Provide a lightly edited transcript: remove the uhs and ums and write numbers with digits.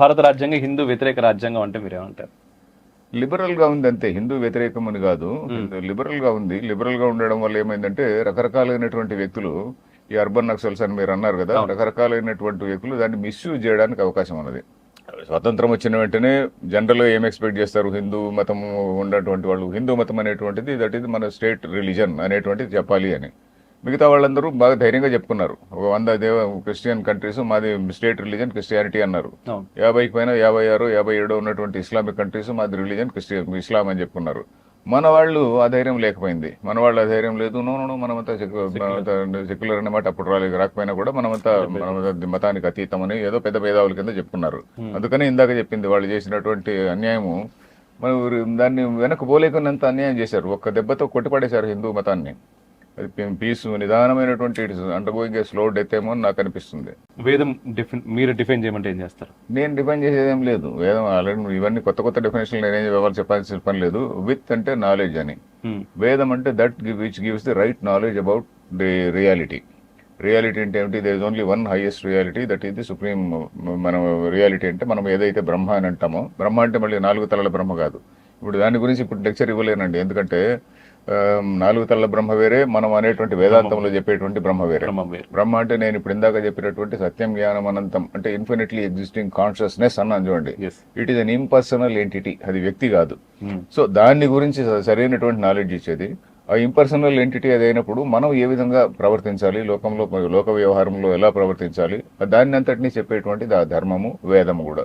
భారత రాజ్యాంగం హిందూ వ్యతిరేక రాజ్యాంగం అంటే మీరేమంటారు? లిబరల్ గా ఉంది అంతే, హిందూ వ్యతిరేకం అని కాదు. లిబరల్ గా ఉంది. లిబరల్ గా ఉండడం వల్ల ఏమైందంటే రకరకాలైనటువంటి వ్యక్తులు, ఈ అర్బన్ నక్సల్స్ అని మీరు అన్నారు కదా, రకరకాలైనటువంటి వ్యక్తులు దాన్ని మిస్యూజ్ చేయడానికి అవకాశం ఉన్నది. స్వతంత్రం వచ్చిన వెంటనే జనరల్ గా ఏం ఎక్స్పెక్ట్ చేస్తారు? హిందూ మతం ఉన్నటువంటి వాళ్ళు, హిందూ మతం అనేటువంటిది దట్ ఈజ్ మన స్టేట్ రిలీజన్ అనేటువంటిది చెప్పాలి అని. మిగతా వాళ్ళందరూ బాగా ధైర్యంగా చెప్పుకున్నారు. ఒక 100 క్రిస్టియన్ కంట్రీస్ మాది స్టేట్ రిలీజన్ క్రిస్టియానిటీ అన్నారు. 50కి పైన 56, 57 ఉన్నటువంటి ఇస్లామిక్ కంట్రీస్ మాది రిలీజన్ ఇస్లాం అని చెప్పుకున్నారు. మన వాళ్ళు ఆ ధైర్యం లేకపోయింది. మన వాళ్ళు ఆ ధైర్యం లేదు. నో మనమంతా సెక్యులర్ అన్నమాట. అప్పుడు రాకపోయినా కూడా మనమంతా మతానికి అతీతమని ఏదో పెద్ద భేదావుల కింద చెప్పుకున్నారు. అందుకని ఇందాక చెప్పింది, వాళ్ళు చేసినటువంటి అన్యాయము మన దాన్ని వెనక్కి పోలేకున్నంత అన్యాయం చేశారు. ఒక్క దెబ్బతో కొట్టిపడేశారు హిందూ మతాన్ని. అది పీస్ నిదానమైనటువంటి అండర్గోయింగ్ స్లో డెత్ ఏమో నాకు అనిపిస్తుంది. వేదం మీరు డిఫైన్ చేయమంటే ఏం చేస్తారు? నేను డిఫైన్ చేసేదేం లేదు. వేదం ఆల్రెడీ ఇవన్నీ కొత్త డెఫినేషన్ నేనేం వివరాలు చెప్పాల్సిన పని లేదు. విత్ అంటే నాలెడ్జ్ అని. వేదం అంటే that which gives the right knowledge about the reality. Reality అంటే ఏమిటి? There is only one highest reality, that is the supreme. మనం రియాలిటీ అంటే మనం ఏదైతే బ్రహ్మ అని అంటామో, బ్రహ్మ అంటే మళ్ళీ 4 తలల బ్రహ్మ కాదు. ఇప్పుడు దాని గురించి ఇప్పుడు లెక్చర్ ఇవ్వలేనండి. ఎందుకంటే 4 తలల బ్రహ్మ వేరే, మనం అనేటువంటి వేదాంతంలో చెప్పేటువంటి బ్రహ్మ వేరే. బ్రహ్మ అంటే నేను ఇప్పుడు ఇందాక చెప్పినటువంటి సత్యం, జ్ఞానం, అనంతం అంటే ఇన్ఫినిట్లీ ఎగ్జిస్టింగ్ కాన్షియస్నెస్ అన్నాను చూడండి. It is an impersonal entity, అది వ్యక్తి కాదు. సో దాని గురించి సరైనటువంటి నాలెడ్జ్ ఇచ్చేది. ఆ ఇంపర్సనల్ ఎంటిటీ అదైనప్పుడు మనం ఏ విధంగా ప్రవర్తించాలి, లోకంలో లోక వ్యవహారంలో ఎలా ప్రవర్తించాలి, దాన్ని అంతటినీ చెప్పేటువంటిది ఆ ధర్మము, వేదము కూడా.